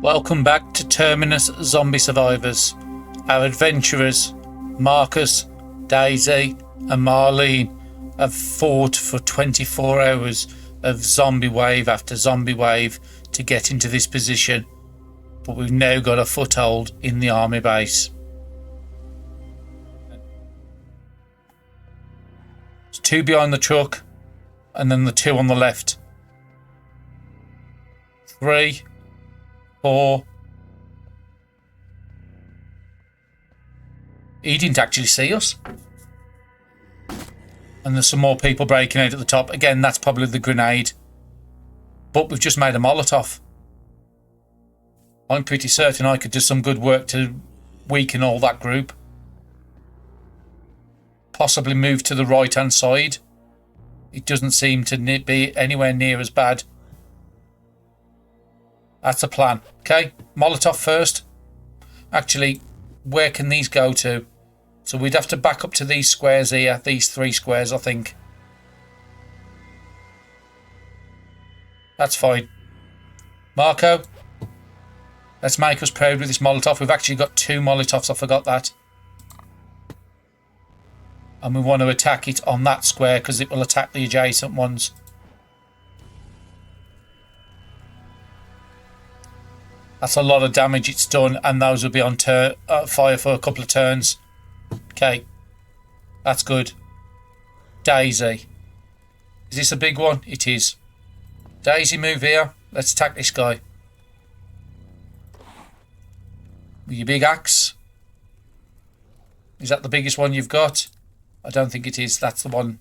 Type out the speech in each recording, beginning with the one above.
Welcome back to Terminus Zombie Survivors. Our adventurers, Marcus, Daisy and Marlene, have fought for 24 hours of zombie wave after zombie wave to get into this position, but we've now got a foothold in the army base. There's two behind the truck and then the two on the left. 3, 4. He didn't actually see us. And there's some more people breaking out at the top. Again, that's probably the grenade. But we've just made a Molotov. I'm pretty certain I could do some good work to weaken all that group. Possibly move to the right hand side. It doesn't seem to be anywhere near as bad. That's a plan. Okay, Molotov first. Actually, where can these go to? So we'd have to back up to these squares here. These 3 squares, I think. That's fine. Marco, let's make us proud with this Molotov. We've actually got 2 Molotovs. I forgot that. And we want to attack it on that square because it will attack the adjacent ones. That's a lot of damage it's done, and those will be on fire for a couple of turns. Okay, that's good. Daisy. Is this a big one? It is. Daisy, move here. Let's attack this guy. With your big axe. Is that the biggest one you've got? I don't think it is. That's the one.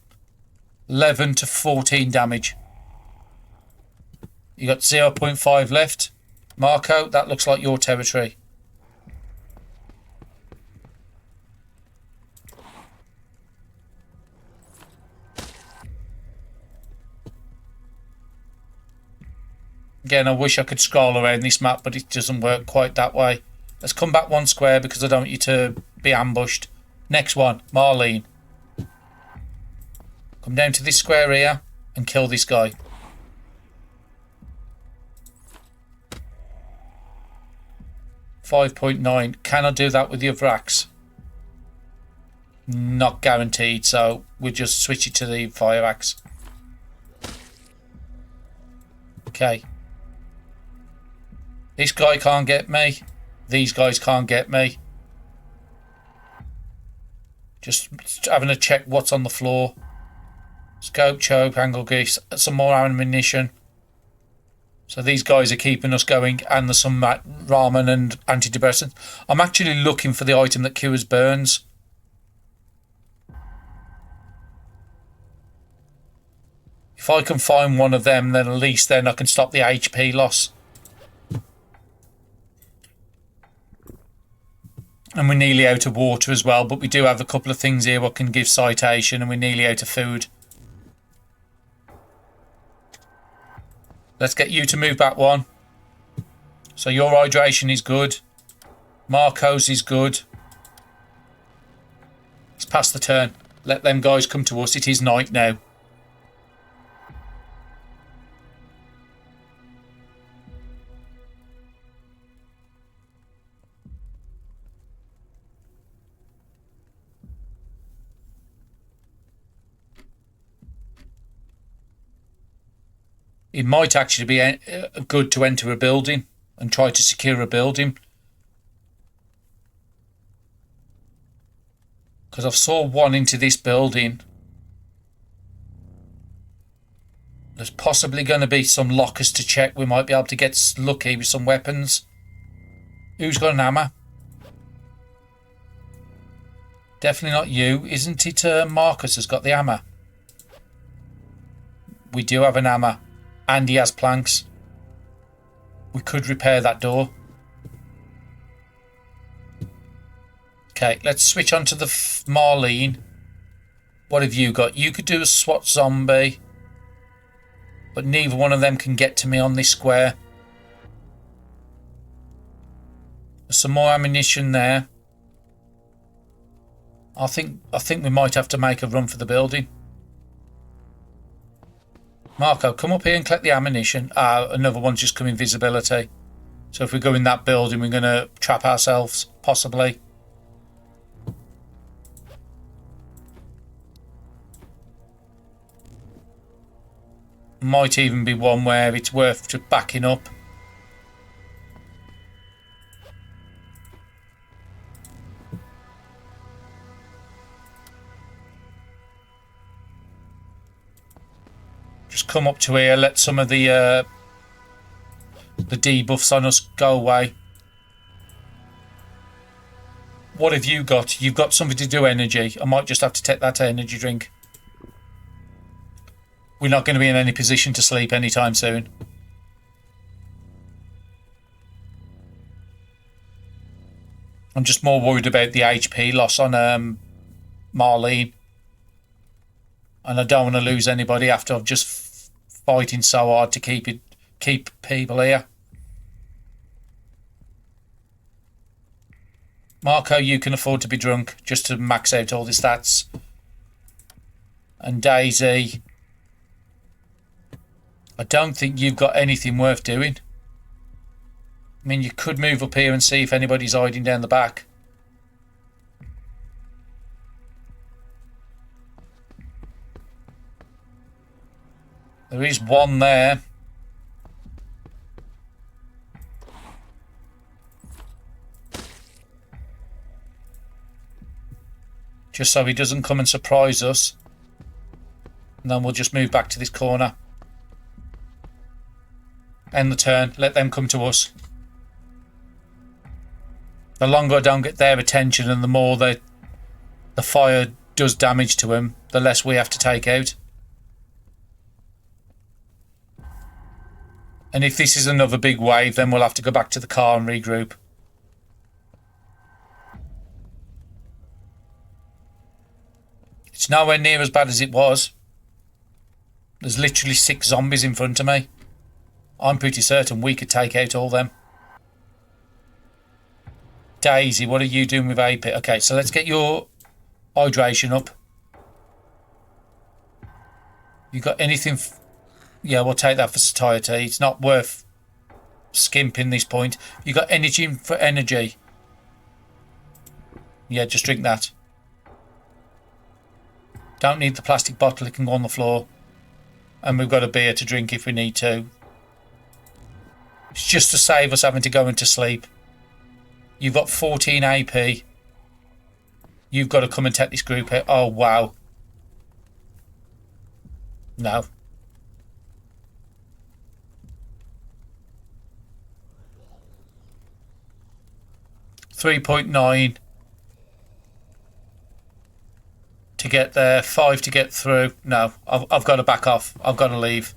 11 to 14 damage. You got 0.5 left. Marco, that looks like your territory. Again, I wish I could scroll around this map, but it doesn't work quite that way. Let's come back 1 square because I don't want you to be ambushed. Next one, Marlene. Come down to this square here and kill this guy. .9. Can I do that with the other axe? Not guaranteed, so we'll just switch it to the fire axe. Okay. This guy can't get me. These guys can't get me. Just having a check what's on the floor. Scope, choke, angle grease, some more ammunition. So these guys are keeping us going, and there's some ramen and antidepressants. I'm actually looking for the item that cures burns. If I can find one of them, then at least then I can stop the HP loss. And we're nearly out of water as well, but we do have a couple of things here that can give citation, and we're nearly out of food. Let's get you to move back 1. So your hydration is good. Marco's is good. Let's pass the turn. Let them guys come to us. It is night now. It might actually be good to enter a building and try to secure a building. Because I've saw one into this building. There's possibly going to be some lockers to check. We might be able to get lucky with some weapons. Who's got an hammer? Definitely not you. Isn't it Marcus has got the hammer? We do have an hammer. And he has planks. We could repair that door. Okay, let's switch on to the Marlene. What have you got? You could do a SWAT zombie. But neither one of them can get to me on this square. There's some more ammunition there. I think we might have to make a run for the building. Marco, come up here and collect the ammunition. Another one's just come invisibility. So if we go in that building, we're going to trap ourselves, possibly. Might even be one where it's worth just backing up. Just come up to here, let some of the debuffs on us go away. What have you got? You've got something to do energy. I might just have to take that energy drink. We're not going to be in any position to sleep anytime soon. I'm just more worried about the HP loss on Marlene. And I don't want to lose anybody after I've just fighting so hard to keep people here. Marco, you can afford to be drunk just to max out all the stats. And Daisy, I don't think you've got anything worth doing. I mean, you could move up here and see if anybody's hiding down the back. There is one there. Just so he doesn't come and surprise us. And then we'll just move back to this corner. End the turn. Let them come to us. The longer I don't get their attention and the more the fire does damage to them, the less we have to take out. And if this is another big wave, then we'll have to go back to the car and regroup. It's nowhere near as bad as it was. There's literally 6 zombies in front of me. I'm pretty certain we could take out all them. Daisy, what are you doing with AP? Okay, so let's get your hydration up. You got anything? Yeah, we'll take that for satiety. It's not worth skimping this point. You got energy for energy? Yeah, just drink that. Don't need the plastic bottle, it can go on the floor. And we've got a beer to drink if we need to. It's just to save us having to go into sleep. You've got 14 AP. You've got to come and take this group out. Oh, wow. No. $3.9 to get there, 5 to get through. No, I've got to back off. I've got to leave.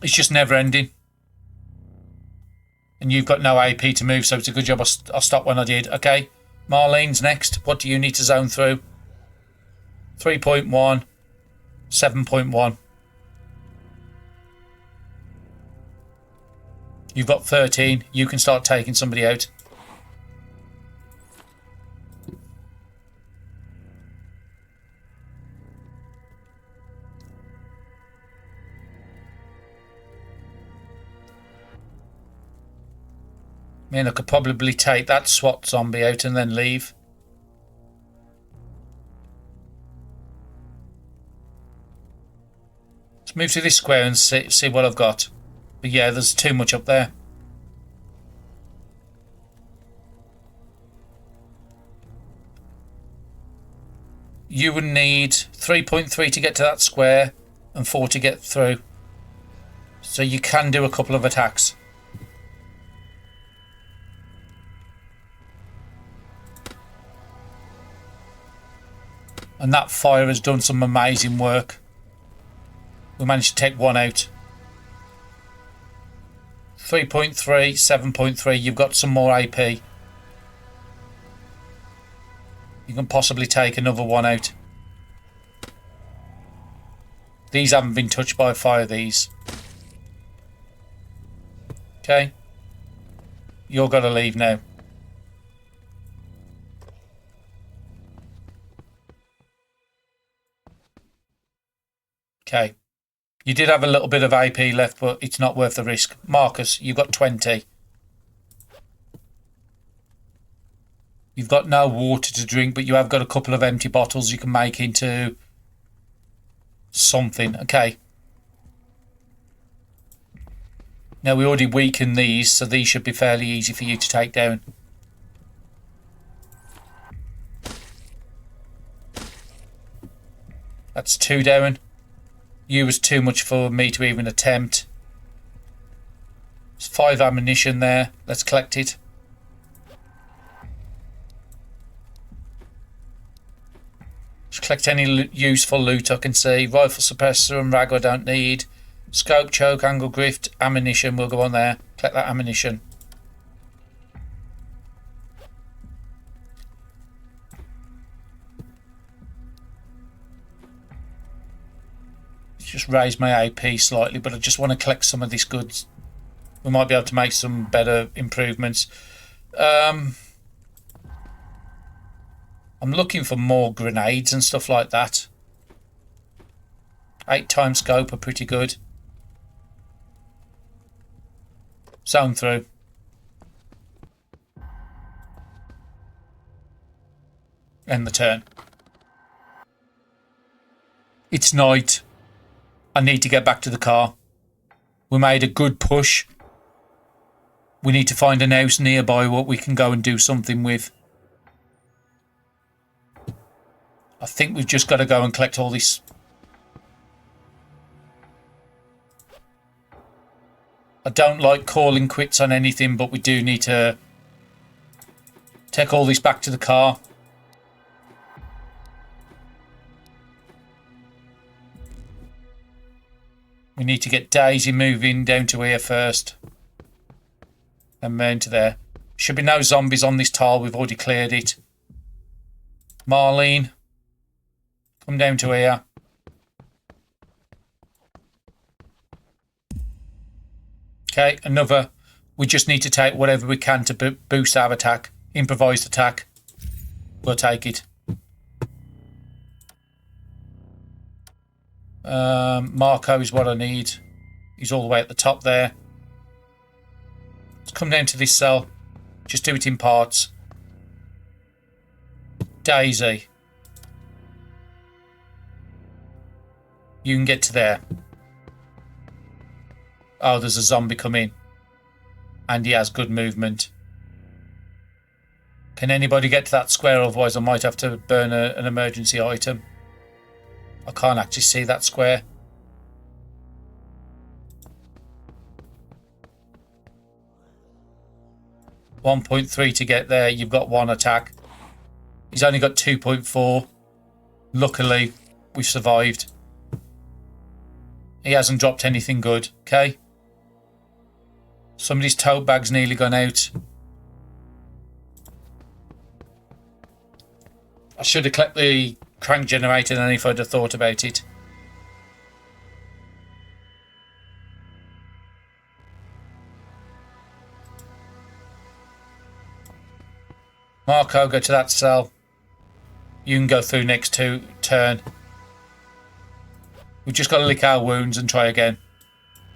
It's just never ending. And you've got no AP to move, so it's a good job I stopped when I did. Okay, Marlene's next. What do you need to zone through? 3.1, 7.1. You've got 13. You can start taking somebody out. I mean, I could probably take that SWAT zombie out and then leave. Let's move to this square and see what I've got. But yeah, there's too much up there. You would need 3.3 to get to that square and 4 to get through. So you can do a couple of attacks. And that fire has done some amazing work. We managed to take one out. 3.3, 7.3. You've got some more AP. You can possibly take another one out. These haven't been touched by fire, these. Okay. You're got to leave now. Okay. You did have a little bit of AP left, but it's not worth the risk. Marcus, you've got 20. You've got no water to drink, but you have got a couple of empty bottles you can make into something. Okay. Now, we already weakened these, so these should be fairly easy for you to take down. That's 2 down. You was too much for me to even attempt. There's 5 ammunition there. Let's collect it. Just collect any useful loot I can see. Rifle suppressor and rag I don't need. Scope, choke, angle grift, ammunition. We'll go on there. Collect that ammunition. Just raise my AP slightly, but I just want to collect some of these goods. We might be able to make some better improvements. I'm looking for more grenades and stuff like that. 8 times scope are pretty good. Zone through. End the turn. It's night. I need to get back to the car. We made a good push. We need to find an house nearby what we can go and do something with. I think we've just got to go and collect all this. I don't like calling quits on anything, but we do need to take all this back to the car. We need to get Daisy moving down to here first. And then to there. Should be no zombies on this tile. We've already cleared it. Marlene. Come down to here. Okay, another. We just need to take whatever we can to boost our attack. Improvised attack. We'll take it. Marco is what I need. He's all the way at the top there. Let's come down to this cell. Just do it in parts. Daisy. You can get to there. Oh, there's a zombie coming. And he has good movement. Can anybody get to that square? Otherwise I might have to burn an emergency item. I can't actually see that square. $1.3 to get there. You've got 1 attack. He's only got 2.4. Luckily, we've survived. He hasn't dropped anything good. Okay. Somebody's tote bag's nearly gone out. I should have collected the crank generator then if I'd have thought about it. Marco, go to that cell. You can go through next turn. We've just got to lick our wounds and try again.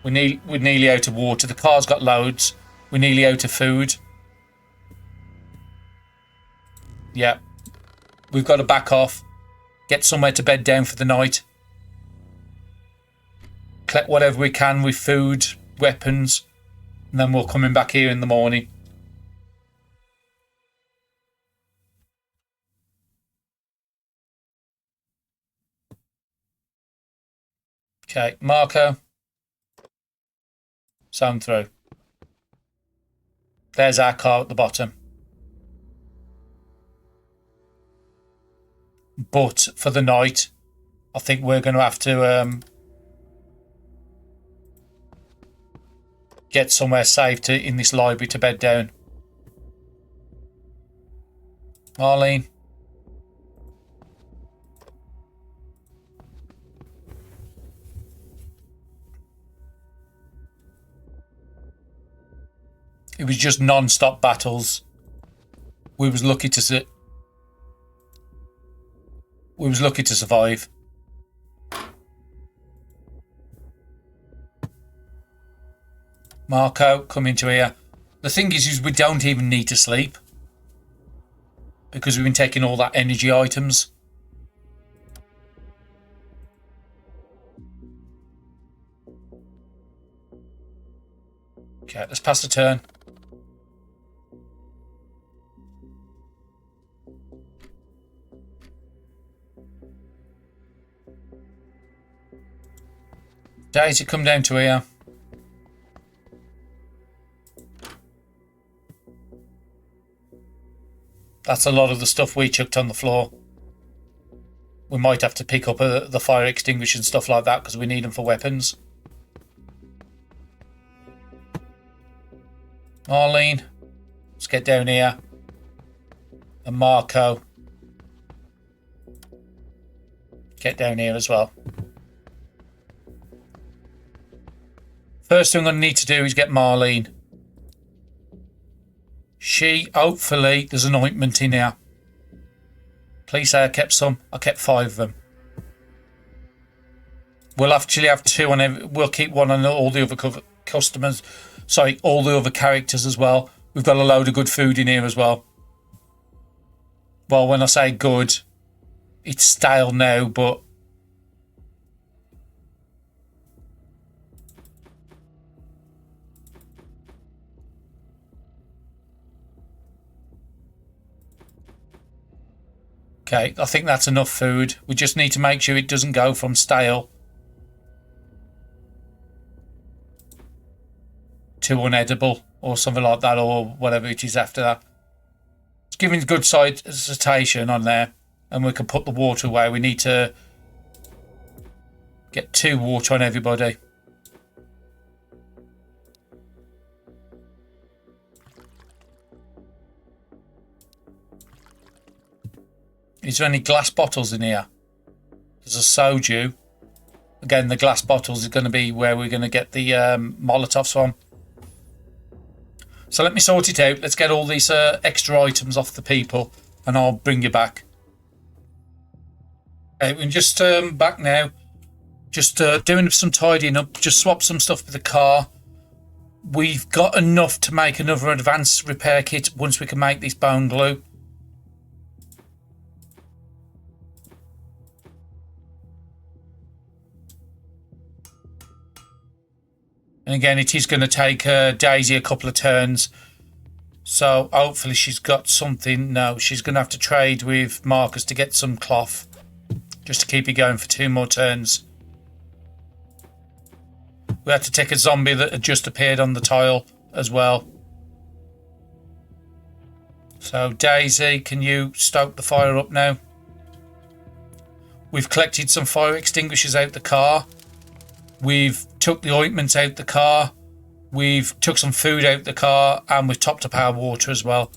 We're nearly out of water. The car's got loads. We're nearly out of food. Yeah. We've got to back off. Get somewhere to bed down for the night. Collect whatever we can with food, weapons. And then we're coming back here in the morning. Okay, Marco. Zone through. There's our car at the bottom. But for the night, I think we're going to have to get somewhere safe in this library to bed down. Marlene. It was just non-stop battles. We was lucky to survive. Marco, come into here. The thing is we don't even need to sleep because we've been taking all that energy items. Okay, let's pass the turn. Daisy, come down to here. That's a lot of the stuff we chucked on the floor. We might have to pick up the fire extinguisher and stuff like that because we need them for weapons. Marlene, let's get down here. And Marco, get down here as well. First thing I'm going to need to do is get Marlene. Hopefully, there's an ointment in here. Please say I kept some. I kept 5 of them. We'll actually have 2 on every. We'll keep 1 on all the other customers. Sorry, all the other characters as well. We've got a load of good food in here as well. Well, when I say good, it's stale now, but okay, I think that's enough food. We just need to make sure it doesn't go from stale to unedible or something like that, or whatever it is after that. It's giving good citation on there, and we can put the water away. We need to get 2 water on everybody. Is there any glass bottles in here? There's a soju. Again, the glass bottles is going to be where we're going to get the Molotovs from. So let me sort it out. Let's get all these extra items off the people and I'll bring you back. Okay, we're just back now. Just doing some tidying up. Just swap some stuff with the car. We've got enough to make another advanced repair kit once we can make this bone glue. And again, it is going to take Daisy a couple of turns. So hopefully she's got something. No, she's going to have to trade with Marcus to get some cloth. Just to keep it going for 2 more turns. We had to take a zombie that had just appeared on the tile as well. So Daisy, can you stoke the fire up now? We've collected some fire extinguishers out the car. We've took the ointments out the car. We've took some food out the car, and we've topped up our water as well.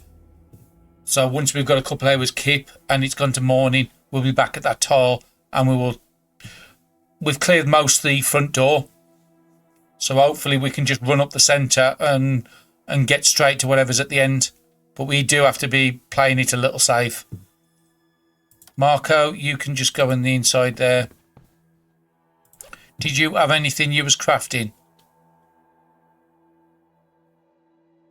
So once we've got a couple hours keep and it's gone to morning, we'll be back at that tile, and we've cleared most of the front door. So hopefully we can just run up the centre and get straight to whatever's at the end. But we do have to be playing it a little safe. Marco, you can just go on the inside there. Did you have anything you was crafting?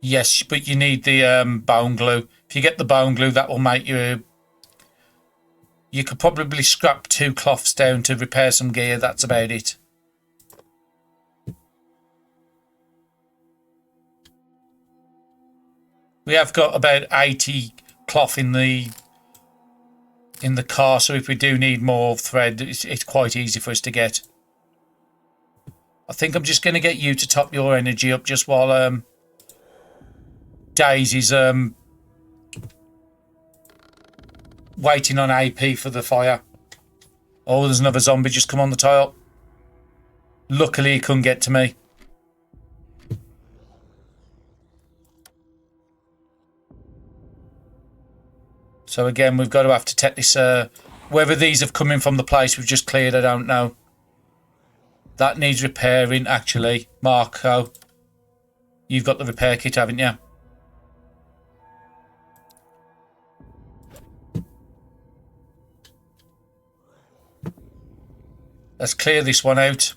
Yes, but you need the bone glue. If you get the bone glue, that will make you... You could probably scrap 2 cloths down to repair some gear. That's about it. We have got about 80 cloth in the car, so if we do need more thread, it's quite easy for us to get. I think I'm just going to get you to top your energy up just while Daisy's waiting on AP for the fire. Oh, there's another zombie just come on the tile. Luckily, he couldn't get to me. So again, we've got to have to take this... whether these have come in from the place we've just cleared, I don't know. That needs repairing, actually. Marco, you've got the repair kit, haven't you? Let's clear this one out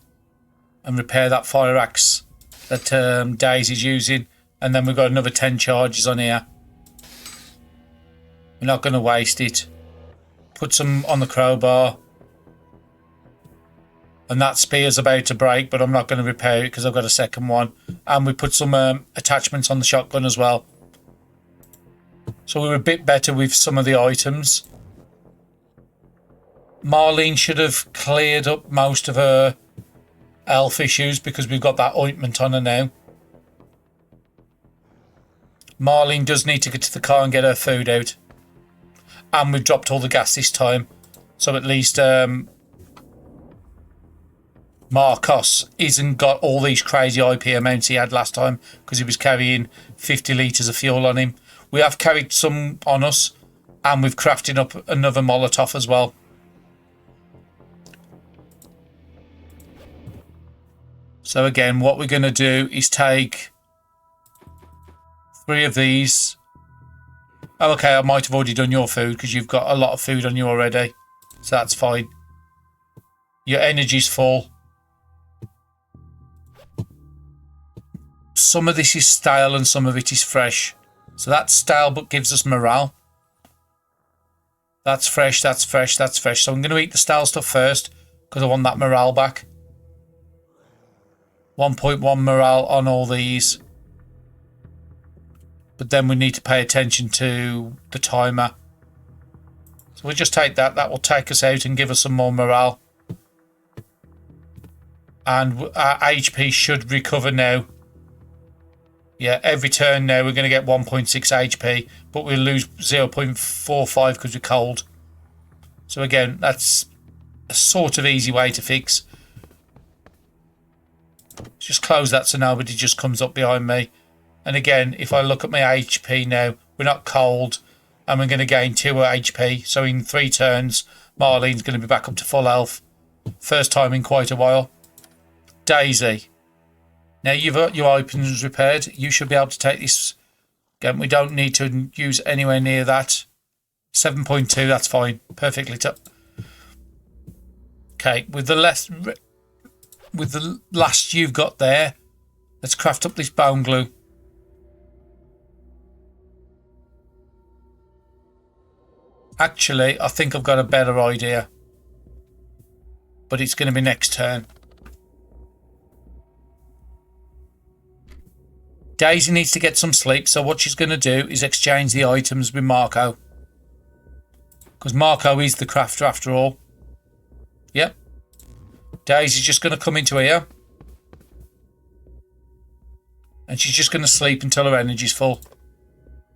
and repair that fire axe that Daisy's using. And then we've got another 10 charges on here. We're not going to waste it. Put some on the crowbar. And that spear's about to break, but I'm not going to repair it because I've got a second one. And we put some attachments on the shotgun as well. So we were a bit better with some of the items. Marlene should have cleared up most of her health issues because we've got that ointment on her now. Marlene does need to get to the car and get her food out. And we've dropped all the gas this time. So at least Marcos isn't got all these crazy IP amounts he had last time because he was carrying 50 litres of fuel on him. We have carried some on us and we've crafted up another Molotov as well. So again, what we're going to do is take 3 of these. Oh, okay, I might have already done your food because you've got a lot of food on you already. So that's fine. Your energy's full. Some of this is stale and some of it is fresh. So that's stale but gives us morale. That's fresh, that's fresh, that's fresh. So I'm going to eat the stale stuff first because I want that morale back. 1.1 morale on all these. But then we need to pay attention to the timer. So we'll just take that. That will take us out and give us some more morale. And our HP should recover now. Yeah, every turn now we're going to get 1.6 HP. But we'll lose 0.45 because we're cold. So again, that's a sort of easy way to fix. Just close that so nobody just comes up behind me. And again, if I look at my HP now, we're not cold. And we're going to gain 2 HP. So in 3 turns, Marlene's going to be back up to full health. First time in quite a while. Daisy. Now you've got your items repaired. You should be able to take this. Again, we don't need to use anywhere near that. 7.2, that's fine. Perfectly top. Okay, with the last you've got there, let's craft up this bone glue. Actually, I think I've got a better idea. But it's going to be next turn. Daisy needs to get some sleep, so what she's going to do is exchange the items with Marco. Because Marco is the crafter after all. Yep. Daisy's just going to come into here. And she's just going to sleep until her energy's full.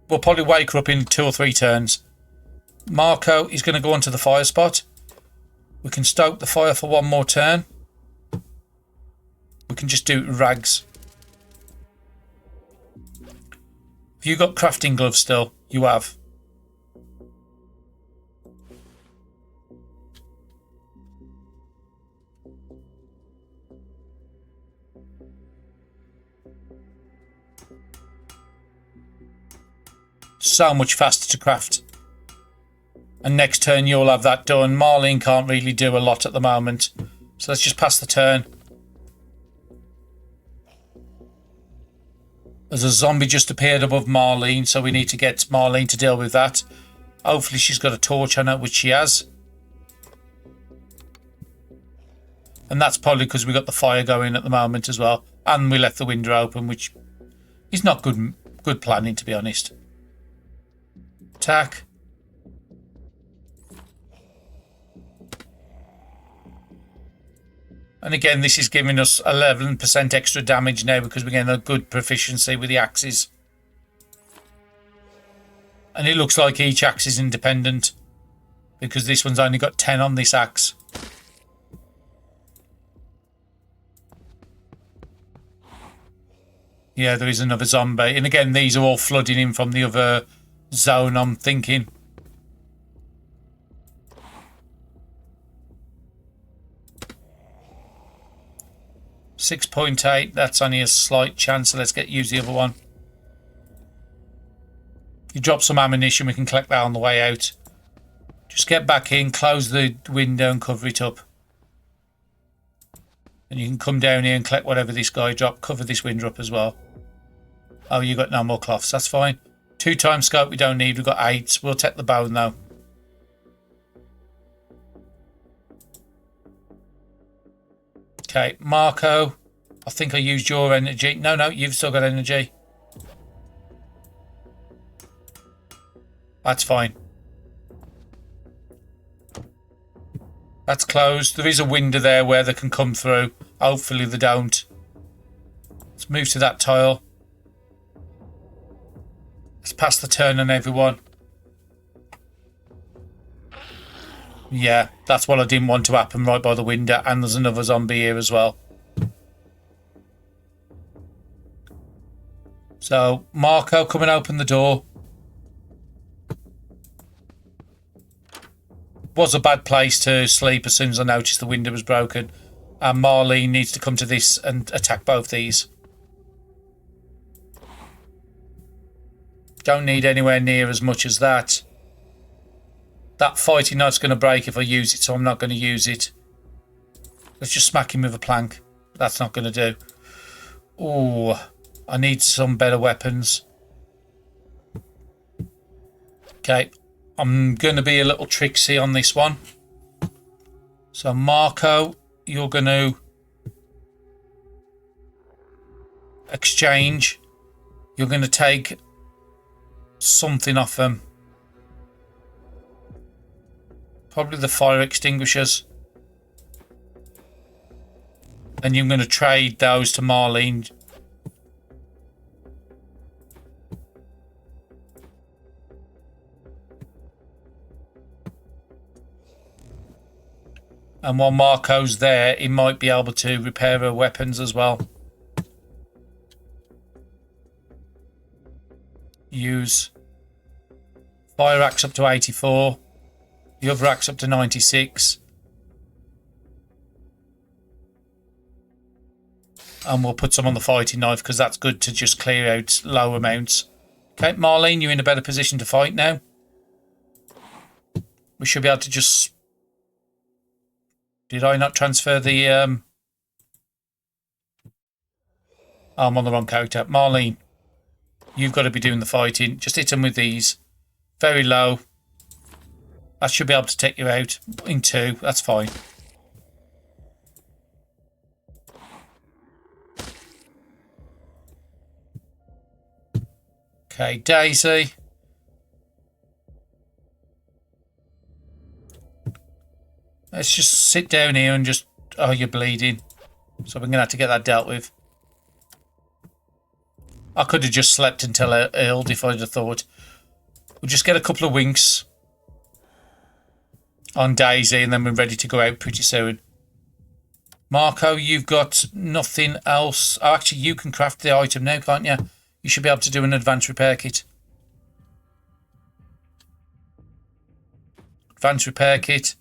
We'll probably wake her up in 2 or 3 turns. Marco is going to go onto the fire spot. We can stoke the fire for 1 more turn. We can just do rags. Have you got crafting gloves still? You have. So much faster to craft. And next turn you'll have that done. Marlene can't really do a lot at the moment. So let's just pass the turn. There's a zombie just appeared above Marlene, so we need to get Marlene to deal with that. Hopefully she's got a torch on her, which she has. And that's probably because we got the fire going at the moment as well. And we left the window open, which is not good planning, to be honest. Attack. And again, this is giving us 11% extra damage now because we're getting a good proficiency with the axes. And it looks like each axe is independent because this one's only got 10 on this axe. Yeah, there is another zombie. And again, these are all flooding in from the other zone, I'm thinking. .8, that's only a slight chance, so let's use the other one. You drop some ammunition, we can collect that on the way out. Just get back in, close the window and cover it up. And you can come down here and collect whatever this guy dropped. Cover this window up as well. Oh, you got no more cloths. That's fine. 2 times scope we don't need. We've got 8. We'll take the bone though. Okay, Marco. I think I used your energy. No, you've still got energy. That's fine. That's closed. There is a window there where they can come through. Hopefully they don't. Let's move to that tile. Let's pass the turn on everyone. Yeah, that's what I didn't want to happen right by the window. And there's another zombie here as well. So, Marco, come and open the door. Was a bad place to sleep as soon as I noticed the window was broken. And Marlene needs to come to this and attack both these. Don't need anywhere near as much as that. That fighting knife's going to break if I use it, so I'm not going to use it. Let's just smack him with a plank. That's not going to do. Oh, I need some better weapons. Okay, I'm going to be a little tricksy on this one. So Marco, you're going to exchange. You're going to take something off them. Probably the fire extinguishers. And you're going to trade those to Marlene. And while Marco's there, he might be able to repair her weapons as well. Use fire axe up to 84. The other axe up to 96. And we'll put some on the fighting knife because that's good to just clear out low amounts. Okay, Marlene, you're in a better position to fight now. We should be able to just... Did I not transfer the... Oh, I'm on the wrong character. Marlene, you've got to be doing the fighting. Just hit them with these. Very low. That should be able to take you out in 2. That's fine. Okay, Daisy. Let's just sit down here and just... Oh, you're bleeding. So we're going to have to get that dealt with. I could have just slept until I healed if I'd have thought. We'll just get a couple of winks on Daisy and then we're ready to go out pretty soon. Marco, you've got nothing else. Oh, actually, you can craft the item now, can't you? You should be able to do an advanced repair kit. Advanced repair kit.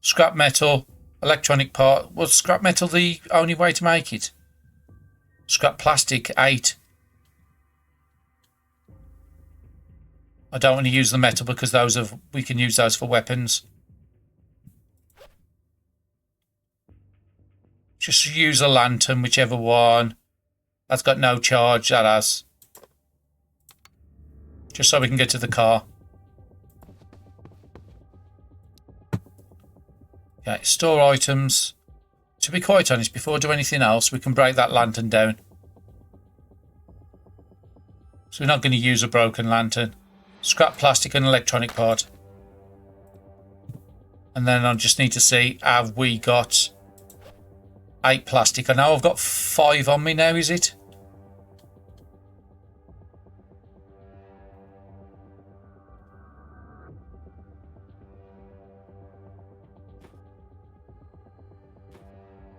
Scrap metal. Electronic part. Was scrap metal the only way to make it? Scrap plastic, 8. I don't want to use the metal because those are, we can use those for weapons. Just use a lantern, whichever one. That's got no charge, that has. Just so we can get to the car. Okay, store items. To be quite honest, before I do anything else, we can break that lantern down. So we're not going to use a broken lantern. Scrap plastic and electronic part. And then I just need to see, have we got 8 plastic? I know I've got 5 on me now, is it?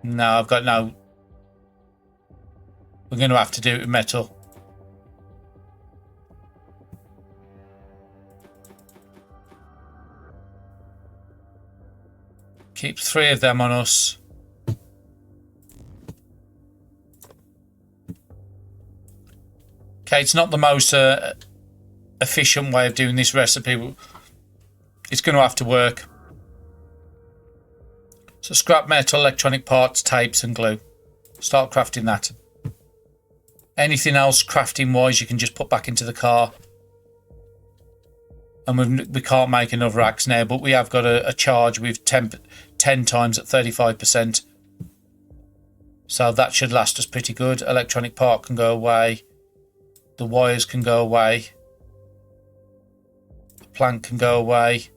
No, I've got no. We're going to have to do it with metal. Keep 3 of them on us. Okay, it's not the most efficient way of doing this recipe. It's going to have to work. So scrap metal, electronic parts, tapes and glue. Start crafting that. Anything else crafting wise you can just put back into the car. And we can't make another axe now, but we have got a charge with 10 times at 35%. So that should last us pretty good. Electronic part can go away. The wires can go away. The plank can go away.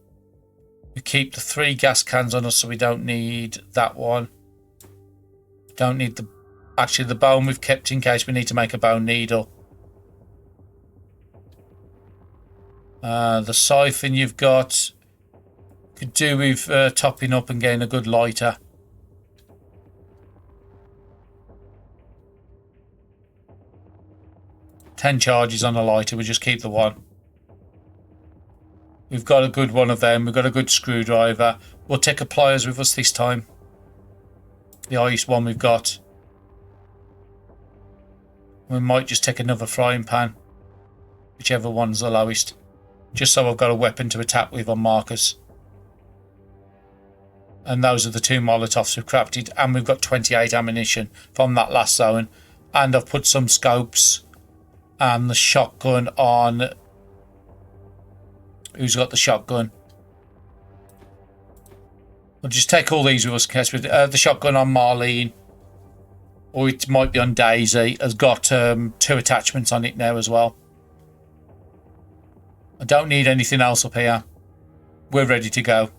We keep the 3 gas cans on us, so we don't need that one. Don't need the... Actually, the bone we've kept in case we need to make a bone needle. The siphon you've got could do with topping up and getting a good lighter. Ten charges on a lighter, we just keep the one. We've got a good one of them, we've got a good screwdriver. We'll take a pliers with us this time. The highest one we've got. We might just take another frying pan. Whichever one's the lowest. Just so I've got a weapon to attack with on Marcus. And those are the 2 Molotovs we've crafted. And we've got 28 ammunition from that last zone. And I've put some scopes and the shotgun on... Who's got the shotgun? We'll just take all these with us in case we... the shotgun on Marlene. Or it might be on Daisy. Has got 2 attachments on it now as well. I don't need anything else up here. We're ready to go.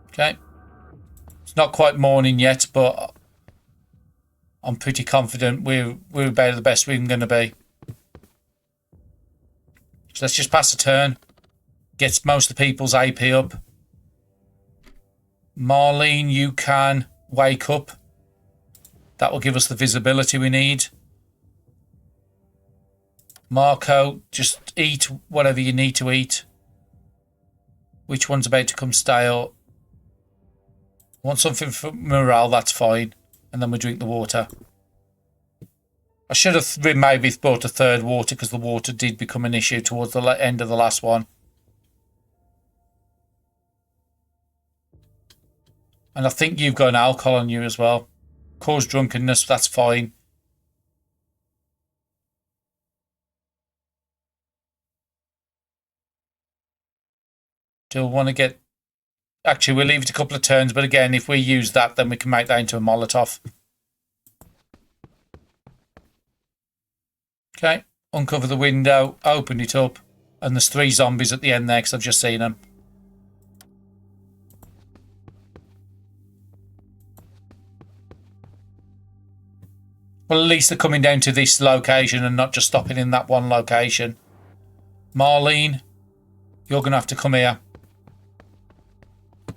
Okay. It's not quite morning yet, but I'm pretty confident we're about the best we're going to be. So let's just pass a turn. Get most of the people's AP up. Marlene, you can wake up. That will give us the visibility we need. Marco, just eat whatever you need to eat. Which one's about to come stale? Want something for morale, that's fine. And then we drink the water. I should have maybe brought a 3rd water because the water did become an issue towards the end of the last one. And I think you've got an alcohol on you as well. Cause drunkenness, that's fine. Do I want to get... Actually, we'll leave it a couple of turns, but again, if we use that, then we can make that into a Molotov. Okay, uncover the window, open it up, and there's 3 zombies at the end there because I've just seen them. Well, at least they're coming down to this location and not just stopping in that one location. Marlene, you're going to have to come here.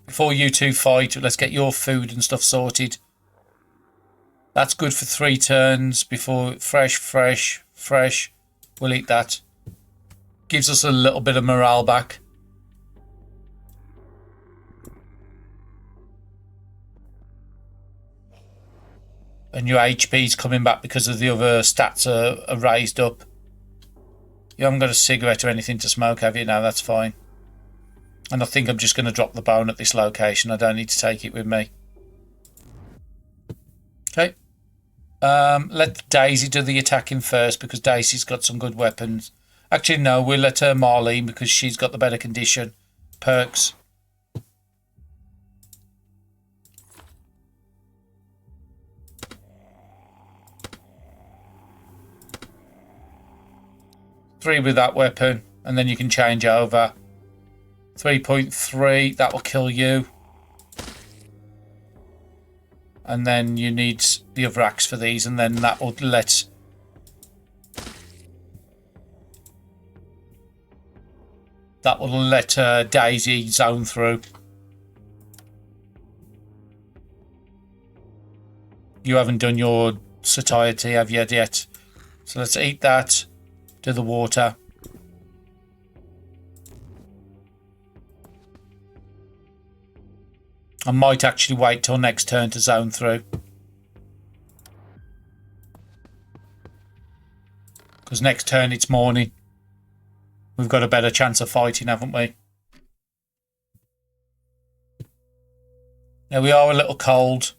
Before you 2 fight, let's get your food and stuff sorted. That's good for 3 turns before fresh. We'll eat that. Gives us a little bit of morale back. And your HP's coming back because of the other stats are raised up. You haven't got a cigarette or anything to smoke, have you? No, that's fine. And I think I'm just going to drop the bone at this location. I don't need to take it with me. Okay. Let Daisy do the attacking first because Daisy's got some good weapons. Actually, no, we'll let her Marlene because she's got the better condition. Perks. Three with that weapon, and then you can change over. 3.3, that will kill you. And then you need the other axe for these, and then that will let... That will let Daisy zone through. You haven't done your satiety, have you, yet? So let's eat that. Do the water. I might actually wait till next turn to zone through. Because next turn it's morning. We've got a better chance of fighting, haven't we? Now we are a little cold,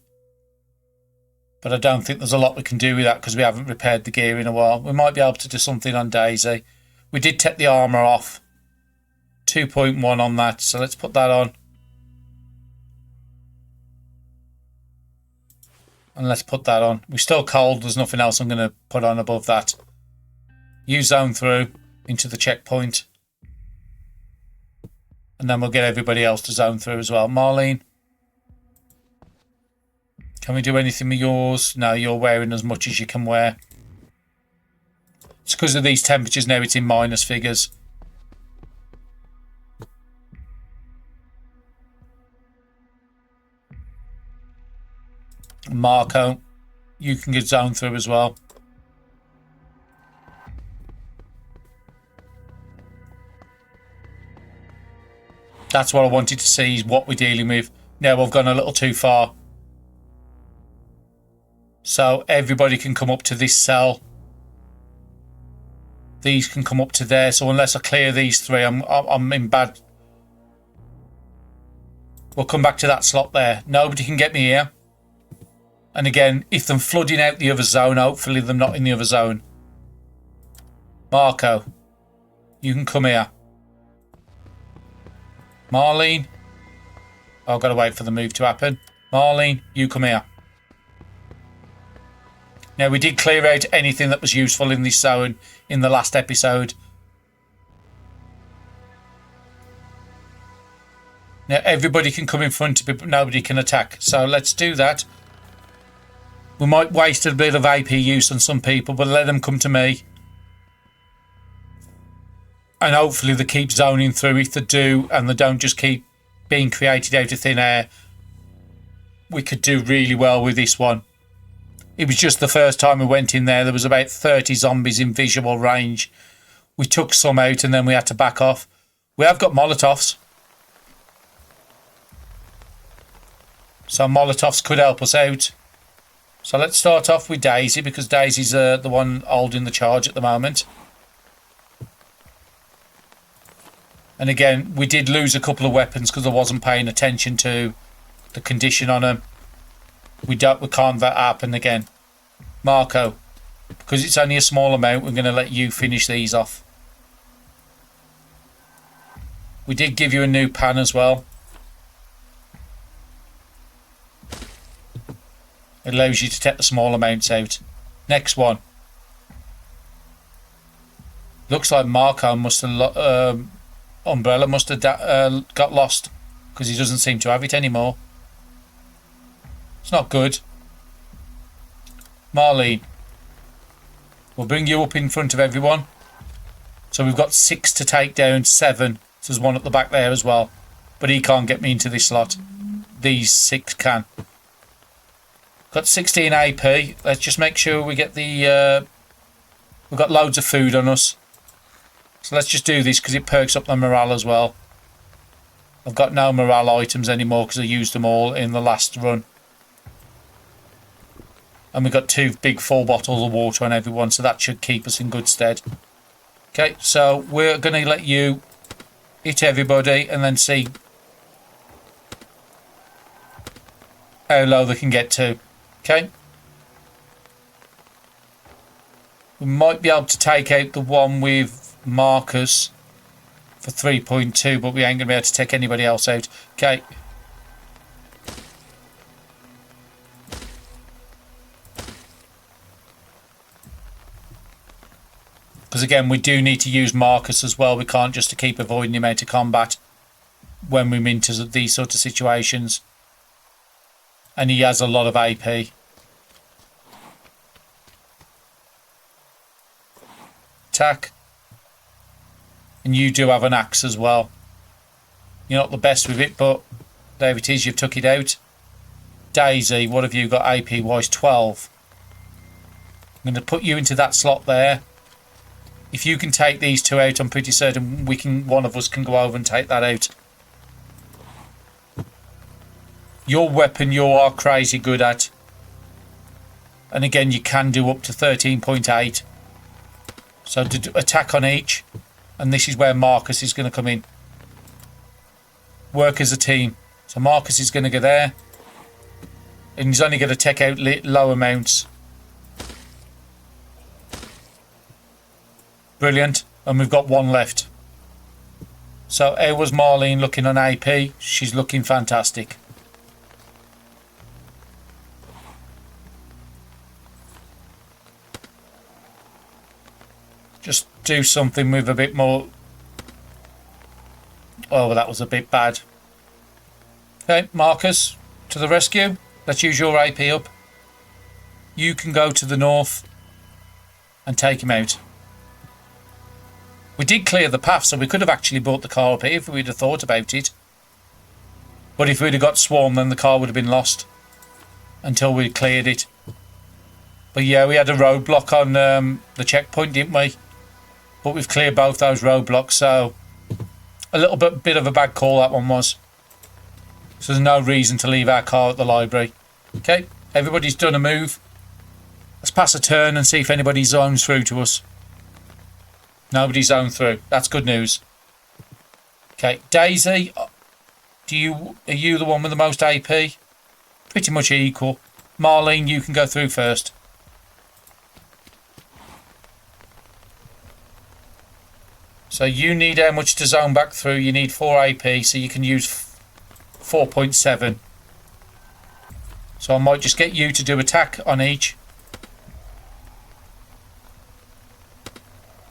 but I don't think there's a lot we can do with that because we haven't repaired the gear in a while. We might be able to do something on Daisy. We did take the armour off. 2.1 on that, so let's put that on. And let's put that on. We're still cold, there's nothing else I'm going to put on above that. You zone through into the checkpoint. And then we'll get everybody else to zone through as well. Marlene, can we do anything with yours? No, you're wearing as much as you can wear. It's because of these temperatures now, it's in minus figures. Marco, you can get zone through as well. That's what I wanted to see, is what we're dealing with. Now we've gone a little too far. So everybody can come up to this cell. These can come up to there. So unless I clear these three, I'm in bad. We'll come back to that slot there. Nobody can get me here. And again, if they're flooding out the other zone, hopefully they're not in the other zone. Marco, you can come here. Marlene, I've got to wait for the move to happen. Marlene, you come here. Now, we did clear out anything that was useful in this zone in the last episode. Now, everybody can come in front of me, but nobody can attack. So let's do that. We might waste a bit of AP use on some people, but let them come to me. And hopefully they keep zoning through. If they do, and they don't just keep being created out of thin air, we could do really well with this one. It was just the first time we went in there. There was about 30 zombies in visual range. We took some out and then we had to back off. We have got Molotovs. So Molotovs could help us out. So let's start off with Daisy, because Daisy's the one holding the charge at the moment. And again, we did lose a couple of weapons because I wasn't paying attention to the condition on them. We can't that happen again. Marco, because it's only a small amount, we're going to let you finish these off. We did give you a new pan as well. It allows you to take the small amounts out. Next one. Looks like Marco must have... Umbrella must have got lost, because he doesn't seem to have it anymore. It's not good. Marlene, we'll bring you up in front of everyone. So we've got 6 to take down, 7. So there's one at the back there as well. But he can't get me into this slot. These 6 can. Got 16 AP. Let's just make sure we get the... we've got loads of food on us. So let's just do this because it perks up the morale as well. I've got no morale items anymore because I used them all in the last run. And we've got 2 big full bottles of water on everyone, so that should keep us in good stead. Okay, so we're going to let you hit everybody and then see how low they can get to. Okay. We might be able to take out the one with Marcus for 3.2, but we ain't going to be able to take anybody else out. Okay. Because again, we do need to use Marcus as well. We can't just to keep avoiding him out of combat when we're into these sort of situations. And he has a lot of AP. Attack. And you do have an axe as well. You're not the best with it, but there it is. You've took it out. Daisy, what have you got AP wise? 12. I'm going to put you into that slot there. If you can take these 2 out, I'm pretty certain one of us can go over and take that out. Your weapon you are crazy good at. And again, you can do up to 13.8. So to attack on each. And this is where Marcus is going to come in. Work as a team. So Marcus is going to go there. And he's only going to take out low amounts. Brilliant. And we've got one left. So how was Marlene looking on AP? She's looking fantastic. Just do something with a bit more. Oh, that was a bit bad. Okay, Marcus, to the rescue. Let's use your AP up. You can go to the north and take him out. We did clear the path, so we could have actually brought the car up here if we'd have thought about it. But if we'd have got swarmed, then the car would have been lost until we cleared it. But yeah, we had a roadblock on the checkpoint, didn't we? But we've cleared both those roadblocks, so a little bit of a bad call that one was. So there's no reason to leave our car at the library. Okay, everybody's done a move. Let's pass a turn and see if anybody zones through to us. Nobody zoned through. That's good news. Okay, Daisy, are you the one with the most AP? Pretty much equal. Marlene, you can go through first. So you need how much to zone back through? You need 4 AP, so you can use 4.7. So I might just get you to do attack on each.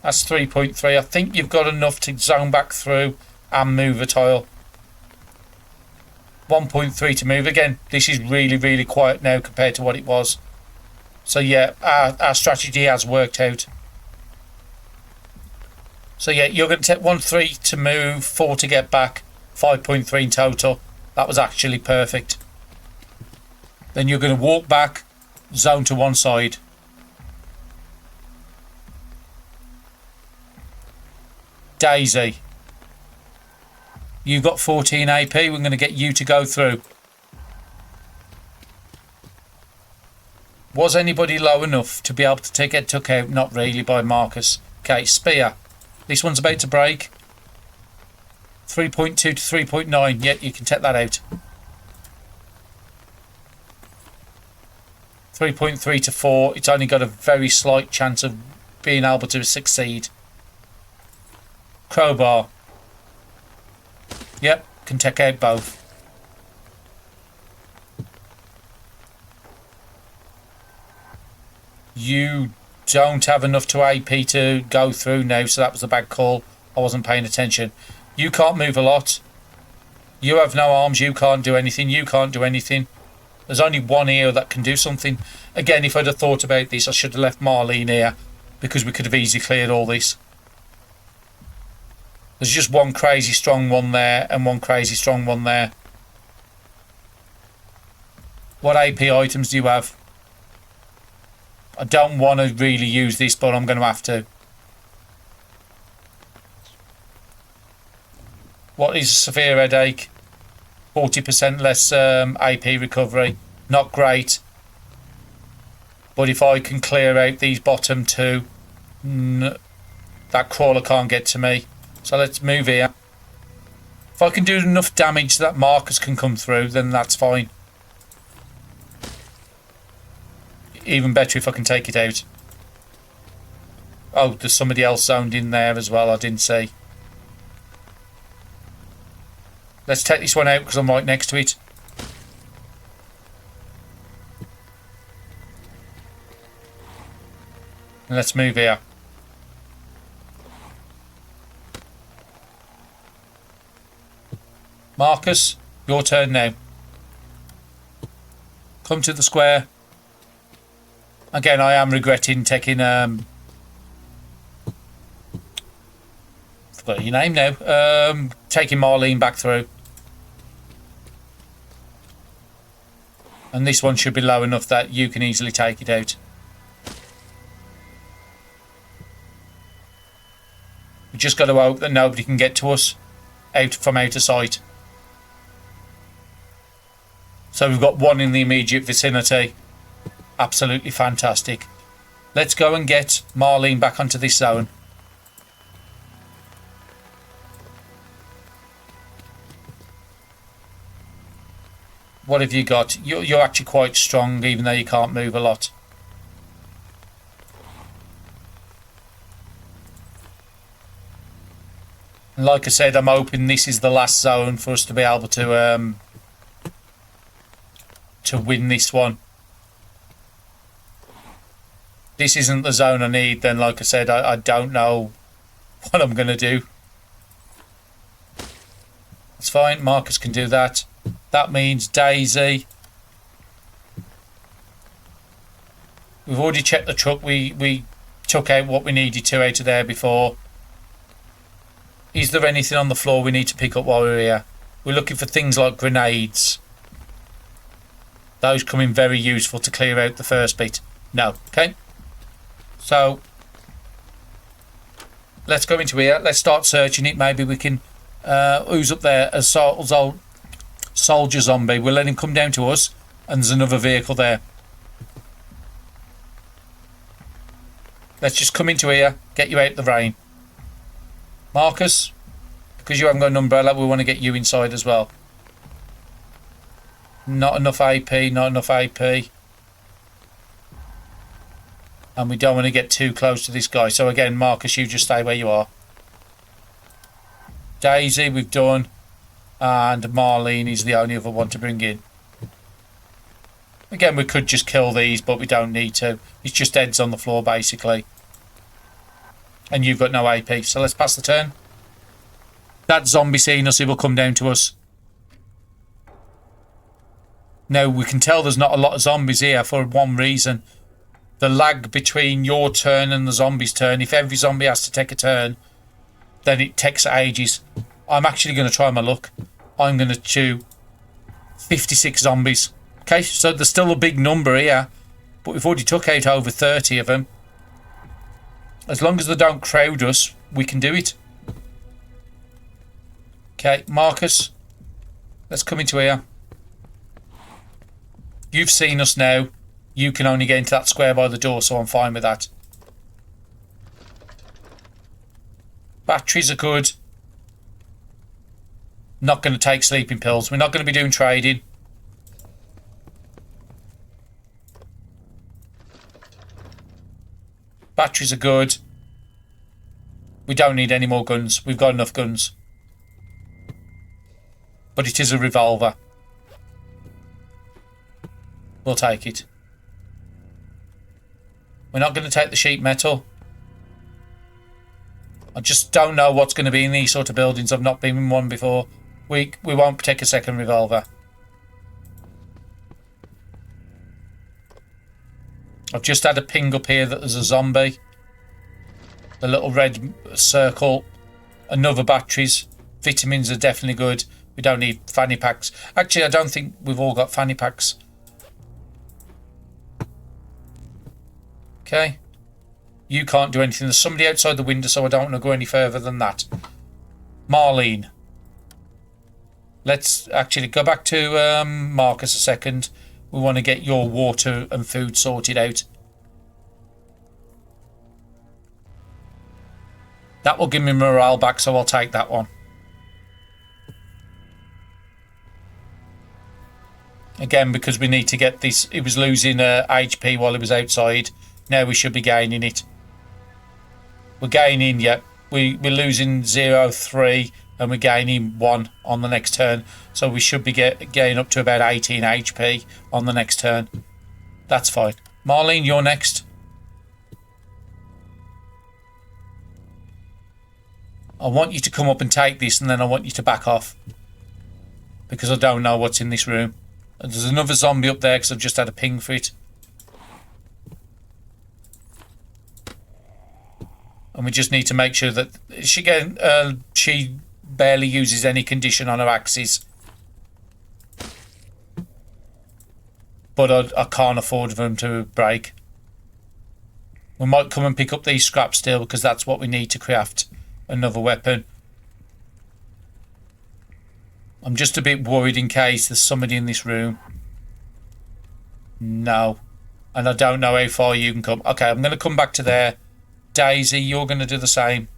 That's 3.3. I think you've got enough to zone back through and move a tile. 1.3 to move. Again, this is really, really quiet now compared to what it was. So yeah, our strategy has worked out. So yeah, you're going to take 1.3 to move, 4 to get back, 5.3 in total. That was actually perfect. Then you're going to walk back, zone to one side. Daisy, you've got 14 AP. We're going to get you to go through. Was anybody low enough to be able to get took out? Not really by Marcus. Okay, Spear. This one's about to break. 3.2 to 3.9. Yep, you can take that out. 3.3 to 4. It's only got a very slight chance of being able to succeed. Crowbar. Yep, can take out both. You don't have enough to AP to go through now, so that was a bad call. I wasn't paying attention. You can't move a lot. You have no arms, you can't do anything, you can't do anything. There's only one here that can do something. Again, if I'd have thought about this, I should have left Marlene here, because we could have easily cleared all this. There's just one crazy strong one there and one crazy strong one there. What AP items do you have? I don't want to really use this, but I'm going to have to. What is severe headache? 40% less AP recovery. Not great. But if I can clear out these bottom two, that crawler can't get to me. So let's move here. If I can do enough damage that Marcus can come through, then that's fine. Even better if I can take it out. Oh, there's somebody else zoned in there as well, I didn't see. Let's take this one out because I'm right next to it. And let's move here. Marcus, your turn now. Come to the square. Again, I am regretting taking forgot your name now. Taking Marlene back through. And this one should be low enough that you can easily take it out. We just got to hope that nobody can get to us from out of sight. So we've got one in the immediate vicinity. Absolutely fantastic. Let's go and get Marlene back onto this zone. What have you got? You're actually quite strong, even though you can't move a lot. And like I said, I'm hoping this is the last zone for us to be able to win this one. This isn't the zone I need, then like I said, I don't know what I'm going to do. It's fine, Marcus can do that. That means Daisy. We've already checked the truck. We took out what we needed to out of there before. Is there anything on the floor we need to pick up while we're here? We're looking for things like grenades. Those come in very useful to clear out the first bit. No. Okay. So, let's go into here. Let's start searching it. Maybe we can... who's up there? A soldier zombie. We'll let him come down to us. And there's another vehicle there. Let's just come into here. Get you out the rain. Marcus, because you haven't got an umbrella, we want to get you inside as well. Not enough AP, not enough AP. And we don't want to get too close to this guy. So again, Marcus, you just stay where you are. Daisy, we've done. And Marlene is the only other one to bring in. Again, we could just kill these, but we don't need to. It's just heads on the floor, basically. And you've got no AP, so let's pass the turn. That zombie seeing us, he will come down to us. Now, we can tell there's not a lot of zombies here for one reason. The lag between your turn and the zombie's turn. If every zombie has to take a turn, then it takes ages. I'm actually going to try my luck. I'm going to chew 56 zombies. Okay, so there's still a big number here, but we've already took out over 30 of them. As long as they don't crowd us, we can do it. Okay, Marcus, let's come into here. You've seen us now. You can only get into that square by the door, so I'm fine with that. Batteries are good. Not going to take sleeping pills. We're not going to be doing trading. Batteries are good. We don't need any more guns. We've got enough guns. But it is a revolver. We'll take it. We're not going to take the sheet metal. I just don't know what's going to be in these sort of buildings. I've not been in one before. We won't take a second revolver. I've just had a ping up here that there's a zombie. The little red circle. Another batteries. Vitamins are definitely good. We don't need fanny packs. Actually, I don't think we've all got fanny packs. Okay. You can't do anything. There's somebody outside the window, so I don't want to go any further than that. Marlene. Let's actually go back to Marcus a second. We want to get your water and food sorted out. That will give me morale back, so I'll take that one. Again, because we need to get this. It was losing HP while it was outside. Now we should be gaining it. We're gaining, yep. We're losing 0.3 and we're gaining 1 on the next turn. So we should be getting up to about 18 HP on the next turn. That's fine. Marlene, you're next. I want you to come up and take this, and then I want you to back off. Because I don't know what's in this room. There's another zombie up there because I've just had a ping for it. And we just need to make sure that she barely uses any condition on her axes. But I can't afford for them to break. We might come and pick up these scraps still, because that's what we need to craft another weapon. I'm just a bit worried in case there's somebody in this room. No. And I don't know how far you can come. Okay, I'm going to come back to there. Daisy, you're going to do the same.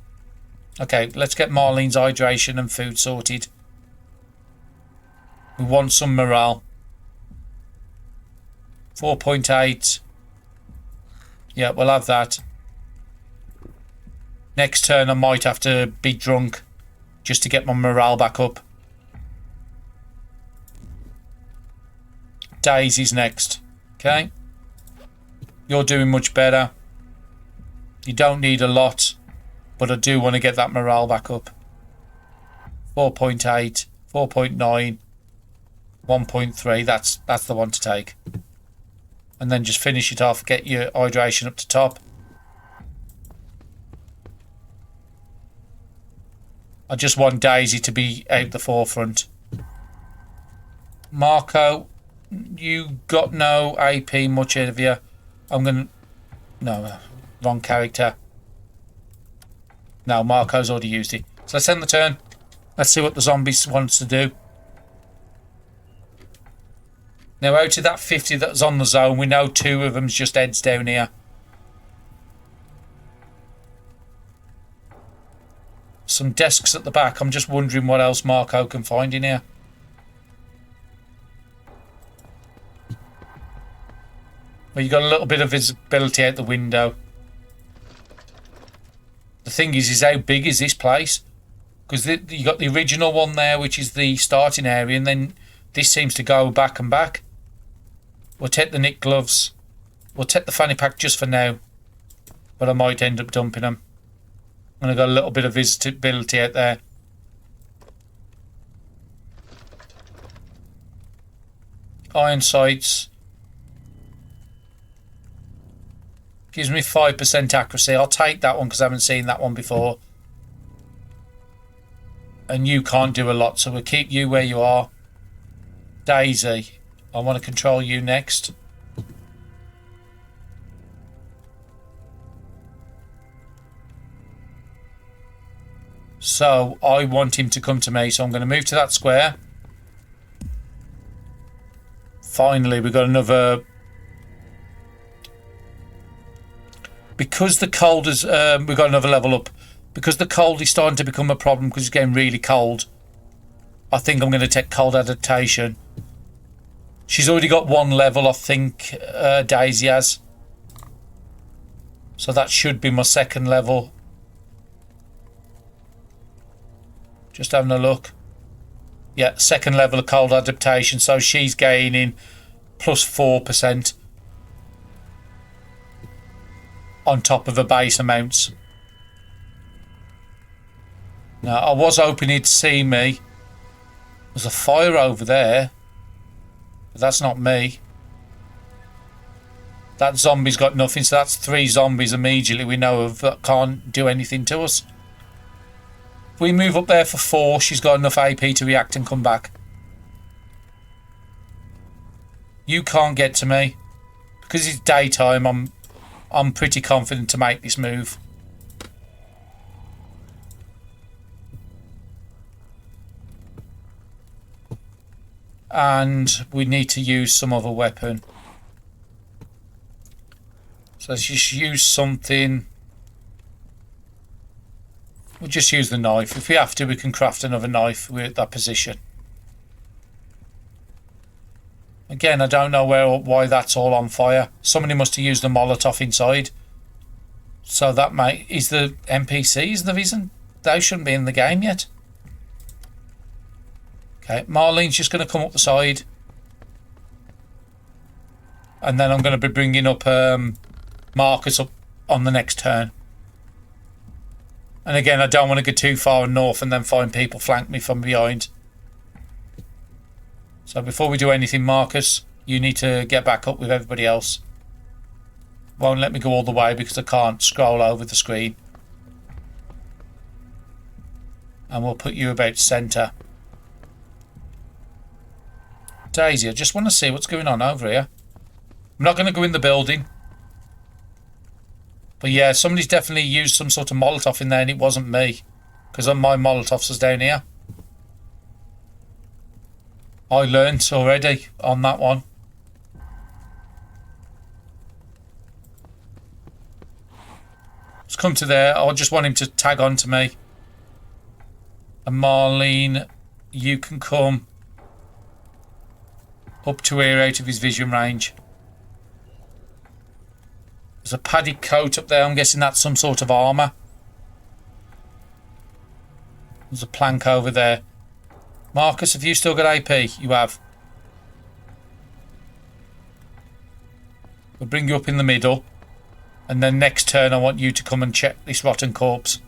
Okay, let's get Marlene's hydration and food sorted. We want some morale. 4.8. Yeah, we'll have that. Next turn I might have to be drunk just to get my morale back up. Daisy's next. Okay. You're doing much better. You don't need a lot, but I do want to get that morale back up. 4.8, 4.9, 1.3. That's the one to take. And then just finish it off. Get your hydration up to top. I just want Daisy to be out the forefront. Marco, you got no AP much of you. I'm gonna... No, wrong character. No, Marco's already used it. So let's end the turn. Let's see what the zombies wants to do. Now out of that 50 that's on the zone, we know 2 of them's just heads down here. Some desks at the back. I'm just wondering what else Marco can find in here. Well, you got a little bit of visibility out the window. The thing is how big is this place? Because you got the original one there, which is the starting area, and then this seems to go back and back. We'll take the knit gloves. We'll take the fanny pack just for now, but I might end up dumping them. And I've got a little bit of visibility out there. Iron sights. Gives me 5% accuracy. I'll take that one because I haven't seen that one before. And you can't do a lot, so we'll keep you where you are. Daisy, I want to control you next. So I want him to come to me, so I'm going to move to that square. Finally, we've got another... Because the cold is... we've got another level up. Because the cold is starting to become a problem because it's getting really cold. I think I'm going to take cold adaptation. She's already got 1 level, I think, Daisy has. So that should be my 2nd level. Just having a look. Yeah, 2nd level of cold adaptation. So she's gaining plus 4% on top of the base amounts. Now, I was hoping he'd see me. There's a fire over there. But that's not me. That zombie's got nothing, so that's 3 zombies immediately we know of that can't do anything to us. If we move up there for 4, she's got enough AP to react and come back. You can't get to me. Because it's daytime, I'm pretty confident to make this move. And we need to use some other weapon. So let's just use something. We'll just use the knife. If we have to, we can craft another knife. We're at that position. Again, I don't know why that's all on fire. Somebody must have used a Molotov inside. So that is the NPCs the reason they shouldn't be in the game yet. Okay, Marlene's just going to come up the side. And then I'm going to be bringing up Marcus up on the next turn. And again, I don't want to go too far north and then find people flank me from behind. So before we do anything, Marcus, you need to get back up with everybody else. Won't let me go all the way because I can't scroll over the screen. And we'll put you about centre. Daisy, I just want to see what's going on over here. I'm not going to go in the building. But yeah, somebody's definitely used some sort of Molotov in there and it wasn't me. Because my Molotovs was down here. I learnt already on that one. Let's come to there. I just want him to tag on to me. And Marlene, you can come up to here out of his vision range. There's a padded coat up there. I'm guessing that's some sort of armour. There's a plank over there. Marcus, have you still got AP? You have. We'll bring you up in the middle. And then next turn I want you to come and check this rotten corpse.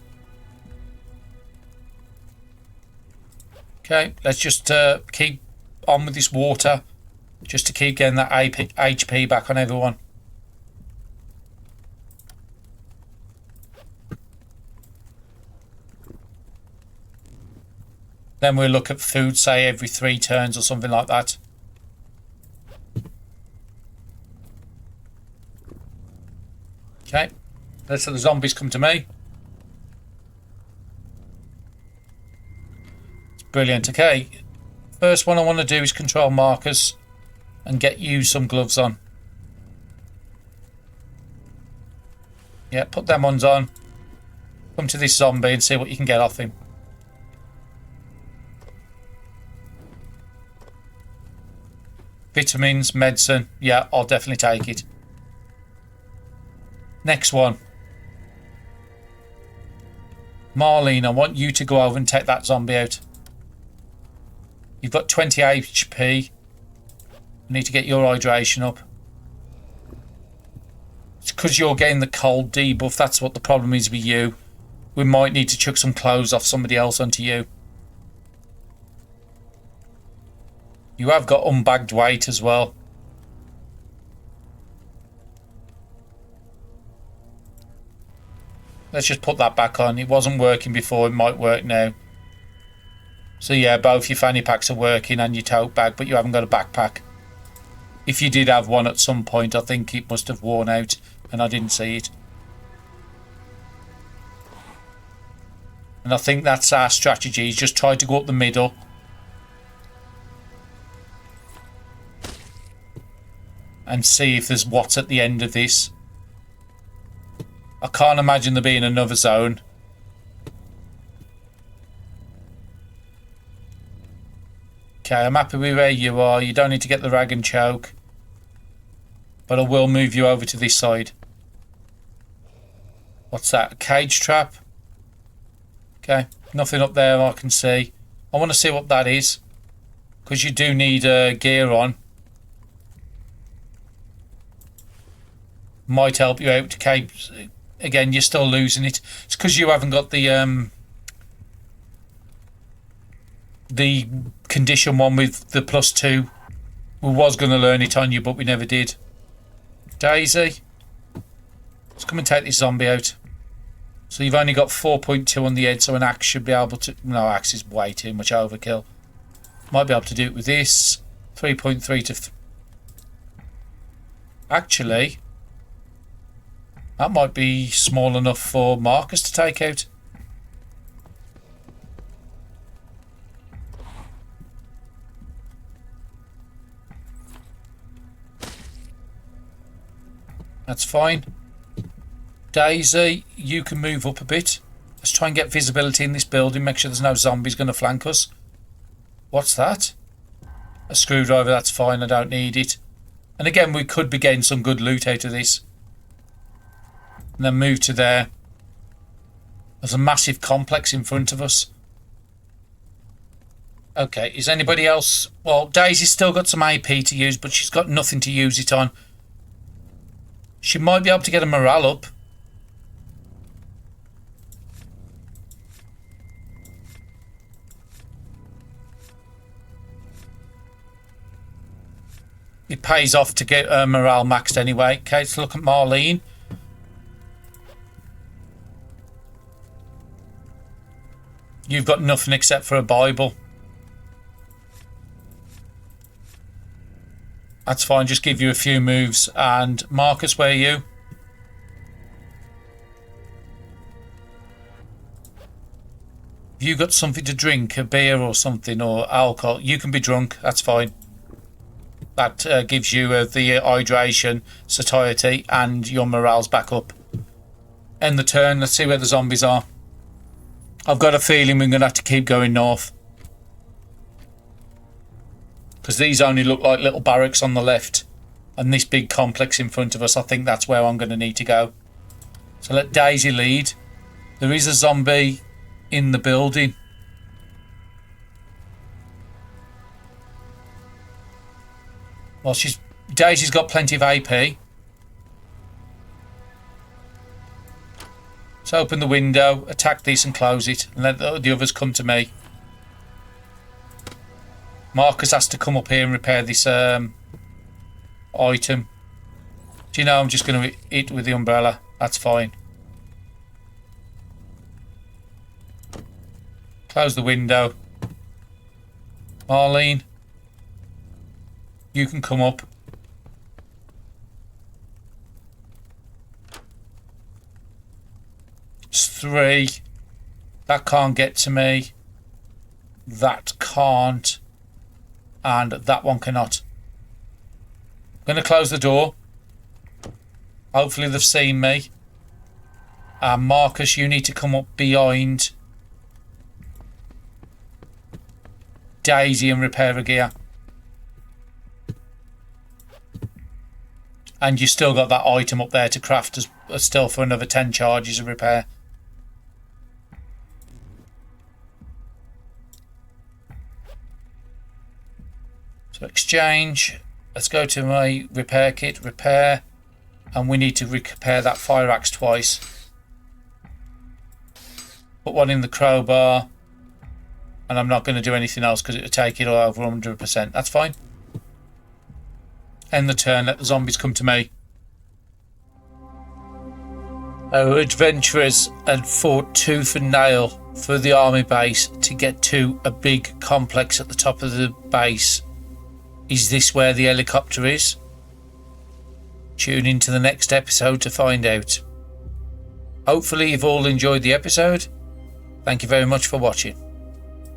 Okay, let's just keep on with this water. Just to keep getting that HP back on everyone. Then we'll look at food, say every 3 turns or something like that. Okay, let's let the zombies come to me. It's brilliant. Okay, first one I want to do is control Marcus and get you some gloves on. Yeah, put them ones on. Come to this zombie and see what you can get off him. Vitamins, medicine. Yeah, I'll definitely take it. Next one. Marlene, I want you to go over and take that zombie out. You've got 20 HP. I need to get your hydration up. It's because you're getting the cold debuff. That's what the problem is with you. We might need to chuck some clothes off somebody else onto you. You have got unbagged weight as well. Let's just put that back on. It wasn't working before. It might work now. So yeah, both your fanny packs are working and your tote bag, but you haven't got a backpack. If you did have one at some point, I think it must have worn out and I didn't see it. And I think that's our strategy, is just try to go up the middle. And see if there's what's at the end of this. I can't imagine there being another zone. Okay, I'm happy with where you are. You don't need to get the rag and choke. But I will move you over to this side. What's that? A cage trap? Okay, nothing up there I can see. I want to see what that is. Because you do need gear on. Might help you out to keep. Again, you're still losing it. It's because you haven't got the condition one with the +2. We was going to learn it on you, but we never did. Daisy, let's come and take this zombie out. So you've only got 4.2 on the head, so an axe should be able to. No, axe is way too much overkill. Might be able to do it with this. 3.3 to. Actually. That might be small enough for Marcus to take out. That's fine. Daisy, you can move up a bit. Let's try and get visibility in this building. Make sure there's no zombies going to flank us. What's that? A screwdriver, that's fine. I don't need it. And again, we could be getting some good loot out of this. And then move to there. There's a massive complex in front of us. Okay, is anybody else... Well, Daisy's still got some AP to use, but she's got nothing to use it on. She might be able to get a morale up. It pays off to get her morale maxed anyway. Okay, let's look at Marlene. You've got nothing except for a Bible. That's fine, just give you a few moves. And Marcus, where are you? Have you got something to drink? A beer or something, or alcohol? You can be drunk, that's fine. That gives you the hydration, satiety, and your morale's back up. End the turn, let's see where the zombies are. I've got a feeling we're going to have to keep going north. Because these only look like little barracks on the left. And this big complex in front of us, I think that's where I'm going to need to go. So let Daisy lead. There is a zombie in the building. Well, Daisy's got plenty of AP. So open the window, attack this and close it, and let the others come to me. Marcus has to come up here and repair this item. Do you know, I'm just going to hit with the umbrella. That's fine. Close the window. Marlene, you can come up. It's 3. That can't get to me. That can't. And that one cannot. I'm going to close the door. Hopefully they've seen me. Marcus, you need to come up behind Daisy and repair her gear. And you still got that item up there to craft as still for another 10 charges of repair. So exchange. Let's go to my repair kit. Repair. And we need to repair that fire axe twice. Put one in the crowbar. And I'm not going to do anything else because it'll take it all over 100%. That's fine. End the turn. Let the zombies come to me. Our adventurers had fought tooth and nail for the army base to get to a big complex at the top of the base. Is this where the helicopter is? Tune into the next episode to find out. Hopefully you've all enjoyed the episode. Thank you very much for watching.